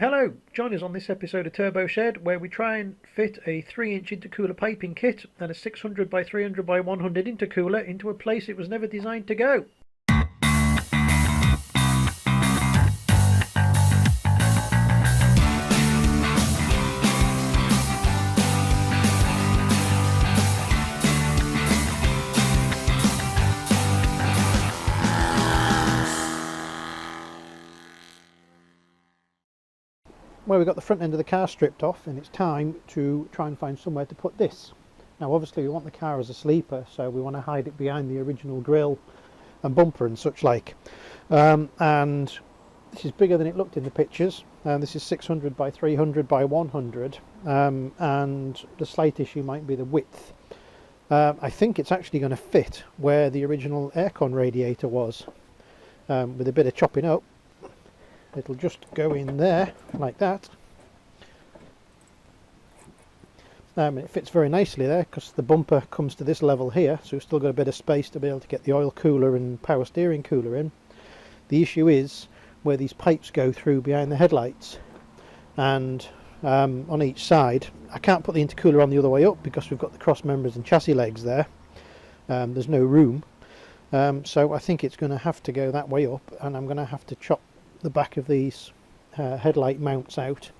Hello, join us on this episode of TurboShed where we try and fit a 3-inch intercooler piping kit and a 600 by 300 by 100 intercooler into a place it was never designed to go. Well, we've got the front end of the car stripped off and it's time to try and find somewhere to put this. Now obviously we want the car as a sleeper, so we want to hide it behind the original grille and bumper and such like. And this is bigger than it looked in the pictures. This is 600 by 300 by 100 and the slight issue might be the width. I think it's actually going to fit where the original aircon radiator was. With a bit of chopping up, it'll just go in there like that. It fits very nicely there because the bumper comes to this level here, so we've still got a bit of space to be able to get the oil cooler and power steering cooler in. The issue is where these pipes go through behind the headlights, and on each side I can't put the intercooler on the other way up because we've got the cross members and chassis legs there. There's no room, so I think it's going to have to go that way up, and I'm going to have to chop the back of these headlight mounts out,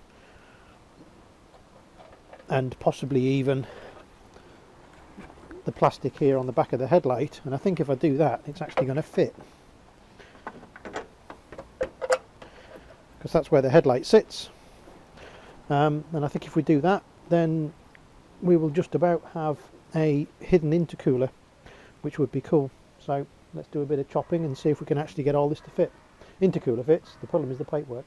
and possibly even the plastic here on the back of the headlight, and I think if I do that it's actually going to fit, because that's where the headlight sits. And I think if we do that, then we will just about have a hidden intercooler, which would be cool. So let's do a bit of chopping and see if we can actually get all this to fit. Intercooler fits, the problem is the pipework.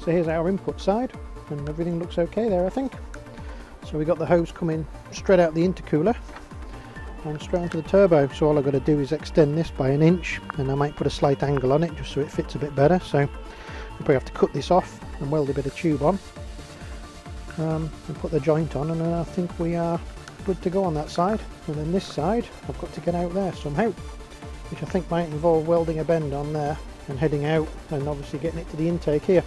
So here's our input side, and everything looks okay there, I think. So we got the hose coming straight out the intercooler and straight onto the turbo. So all I've got to do is extend this by 1 inch, and I might put a slight angle on it just so it fits a bit better. So we'll probably have to cut this off and weld a bit of tube on, and put the joint on, and then I think we are good to go on that side. And then this side I've got to get out there somehow, which I think might involve welding a bend on there and heading out and obviously getting it to the intake here.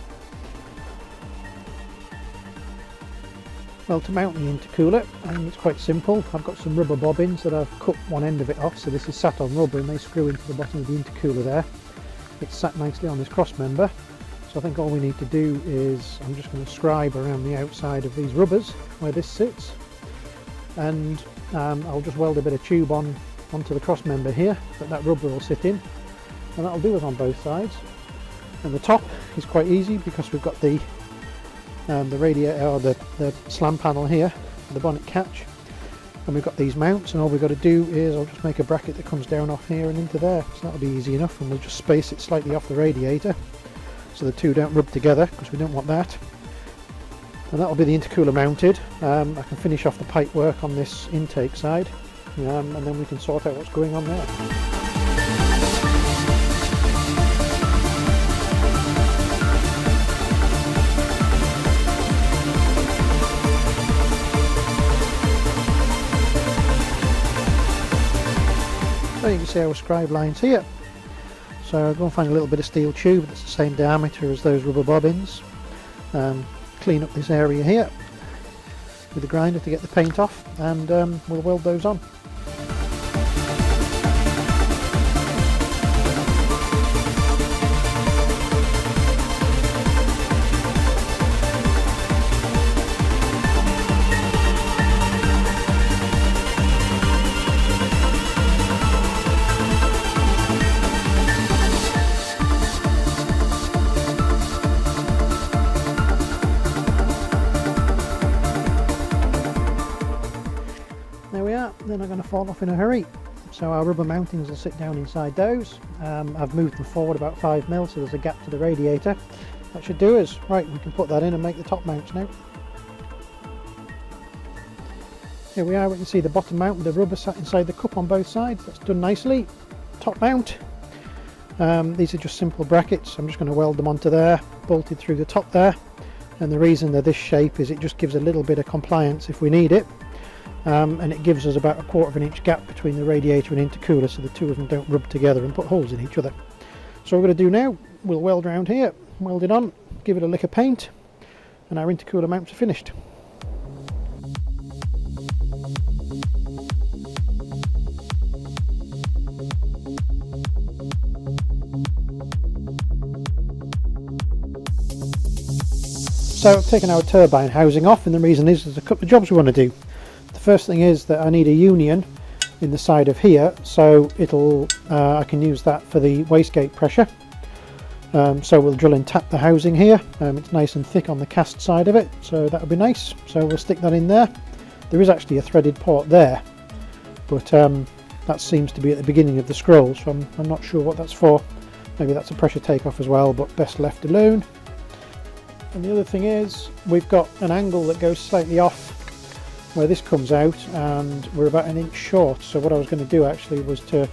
Well, to mount the intercooler, it's quite simple. I've got some rubber bobbins that I've cut one end of it off, so this is sat on rubber and they screw into the bottom of the intercooler there. It's sat nicely on this cross member, so I think all we need to do is, I'm just going to scribe around the outside of these rubbers where this sits, and I'll just weld a bit of tube onto the cross member here that rubber will sit in, and that'll do us on both sides. And the top is quite easy because we've got the radiator, or the slam panel here, the bonnet catch, and we've got these mounts, and all we've got to do is I'll just make a bracket that comes down off here and into there, so that'll be easy enough, and we'll just space it slightly off the radiator so the two don't rub together, because we don't want that. And that'll be the intercooler mounted. I can finish off the pipe work on this intake side, and then we can sort out what's going on there. So you can see our scribe lines here. So I'll go and find a little bit of steel tube that's the same diameter as those rubber bobbins. Clean up this area here with the grinder to get the paint off, and we'll weld those on. There we are, they're not going to fall off in a hurry. So our rubber mountings will sit down inside those. I've moved them forward about 5mm, so there's a gap to the radiator. That should do us. Right, we can put that in and make the top mounts now. Here we are, we can see the bottom mount with the rubber sat inside the cup on both sides. That's done nicely. Top mount. These are just simple brackets. I'm just going to weld them onto there, bolted through the top there. And the reason they're this shape is it just gives a little bit of compliance if we need it. And it gives us about 1/4 inch gap between the radiator and intercooler, so the two of them don't rub together and put holes in each other. So what we're going to do now, we'll weld around here, weld it on, give it a lick of paint, and our intercooler mounts are finished. So I've taken our turbine housing off, and the reason is there's a couple of jobs we want to do. The first thing is that I need a union in the side of here, so it'll I can use that for the wastegate pressure. So we'll drill and tap the housing here. It's nice and thick on the cast side of it, so that would be nice. So we'll stick that in there. There is actually a threaded port there, but that seems to be at the beginning of the scroll, so I'm not sure what that's for. Maybe that's a pressure takeoff as well, but best left alone. And the other thing is, we've got an angle that goes slightly off where this comes out, and we're about 1 inch short. So what I was going to do actually was to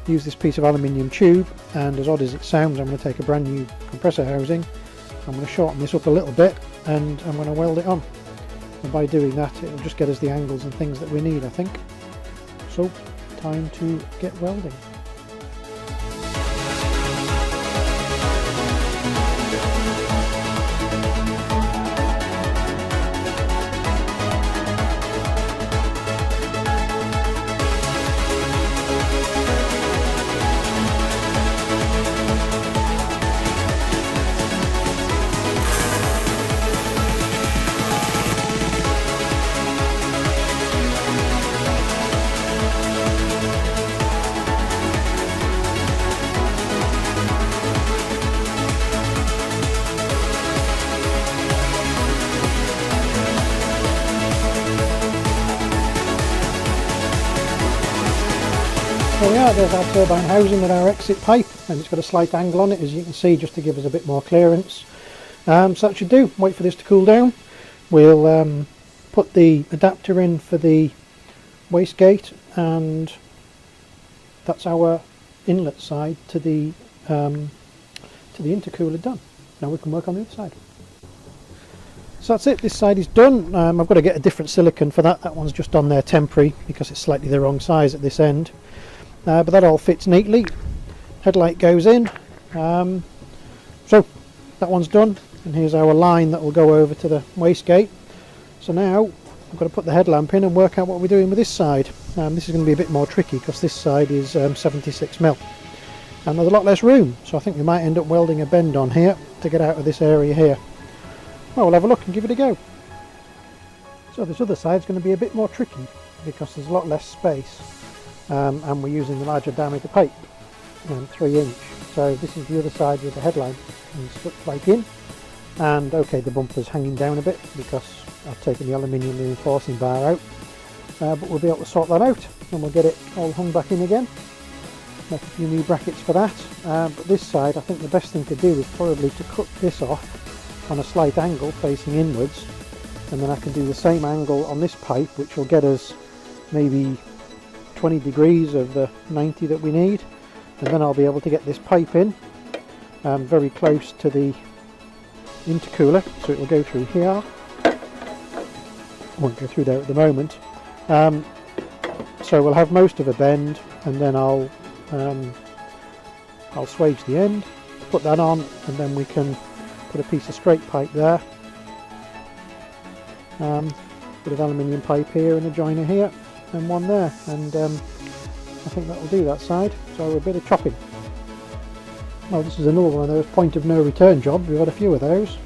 use this piece of aluminium tube, and as odd as it sounds, I'm going to take a brand new compressor housing, I'm going to shorten this up a little bit, and I'm going to weld it on. And by doing that, it'll just get us the angles and things that we need, I think. So, time to get welding. There we are, there's our turbine housing with our exit pipe, and it's got a slight angle on it, as you can see, just to give us a bit more clearance. So that should do. Wait for this to cool down. We'll put the adapter in for the wastegate, and that's our inlet side to the intercooler done. Now we can work on the other side. So that's it, this side is done. I've got to get a different silicone for that. That one's just on there temporary because it's slightly the wrong size at this end. But that all fits neatly. Headlight goes in. So that one's done, and here's our line that will go over to the wastegate. So now I've got to put the headlamp in and work out what we're doing with this side. This is going to be a bit more tricky because this side is 76mm, and there's a lot less room, so I think we might end up welding a bend on here to get out of this area here. Well, we'll have a look and give it a go. So this other side's going to be a bit more tricky because there's a lot less space. And we're using the larger diameter pipe, 3 inch. So this is the other side with the headline and stuck right in. And okay, the bumper's hanging down a bit because I've taken the aluminium reinforcing bar out. But we'll be able to sort that out, and we'll get it all hung back in again. Make a few new brackets for that. But this side, I think the best thing to do is probably to cut this off on a slight angle facing inwards, and then I can do the same angle on this pipe, which will get us maybe 20 degrees of the 90 that we need, and then I'll be able to get this pipe in very close to the intercooler, so it will go through here. I won't go through there at the moment. So we'll have most of a bend, and then I'll swage the end, put that on, and then we can put a piece of straight pipe there, bit of aluminium pipe here and a joiner here, and one there, and I think that will do that side. So a bit of chopping. Well, this is another one of those point of no return jobs. We've had a few of those.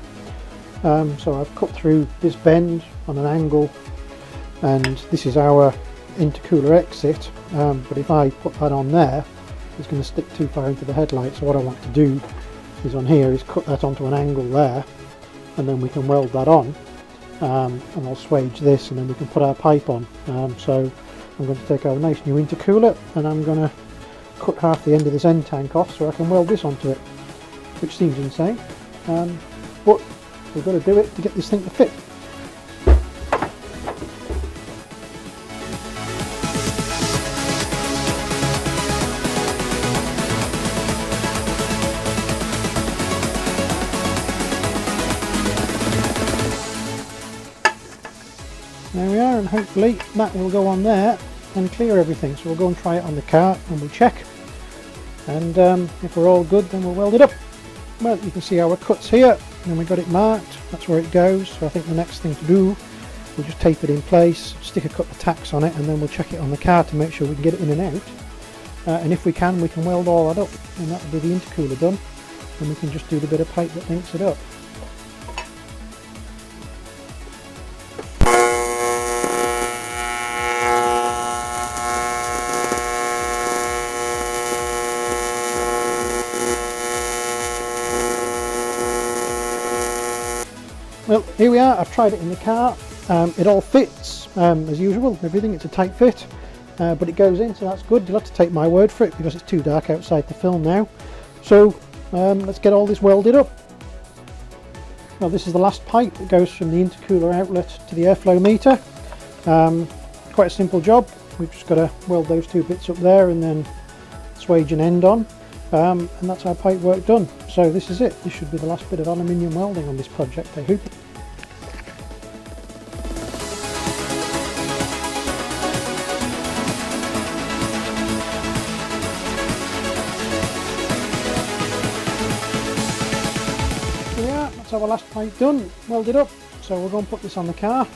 So I've cut through this bend on an angle, and this is our intercooler exit, but if I put that on there, it's going to stick too far into the headlight. So what I want to do is on here is cut that onto an angle there, and then we can weld that on. And I'll swage this, and then we can put our pipe on. So I'm going to take our nice new intercooler and I'm going to cut half the end of this end tank off so I can weld this onto it, which seems insane, but we've got to do it to get this thing to fit. There we are, and hopefully that will go on there and clear everything. So we'll go and try it on the car and we'll check, and if we're all good then we'll weld it up. Well, you can see our cuts here and we got it marked, that's where it goes. So I think the next thing to do, we'll just tape it in place, stick a couple of tacks on it, and then we'll check it on the car to make sure we can get it in and out, and if we can weld all that up, and that will be the intercooler done, and we can just do the bit of pipe that links it up. Well, here we are. I've tried it in the car. It all fits as usual, everything. It's a tight fit, but it goes in, so that's good. You'll have to take my word for it because it's too dark outside to film now. So let's get all this welded up. Well, this is the last pipe that goes from the intercooler outlet to the airflow meter. Quite a simple job. We've just got to weld those two bits up there and then swage an end on. And that's our pipe work done. So this is it. This should be the last bit of aluminium welding on this project, I hope. Yeah, that's our last pipe done, welded up. So we're going to put this on the car,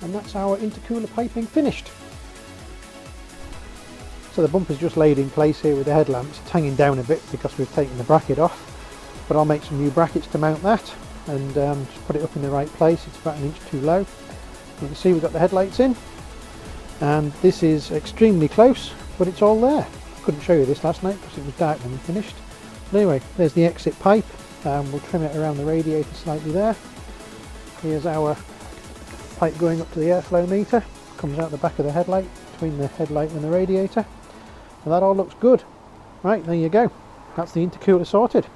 and that's our intercooler piping finished. So the bumper's just laid in place here with the headlamps. It's hanging down a bit because we've taken the bracket off, but I'll make some new brackets to mount that and just put it up in the right place. It's about 1 inch too low. You can see we've got the headlights in, and this is extremely close, but it's all there. I couldn't show you this last night because it was dark when we finished. But anyway, there's the exit pipe. We'll trim it around the radiator slightly there. Here's our pipe going up to the airflow meter. Comes out the back of the headlight, between the headlight and the radiator. And that all looks good. Right, there you go. That's the intercooler sorted.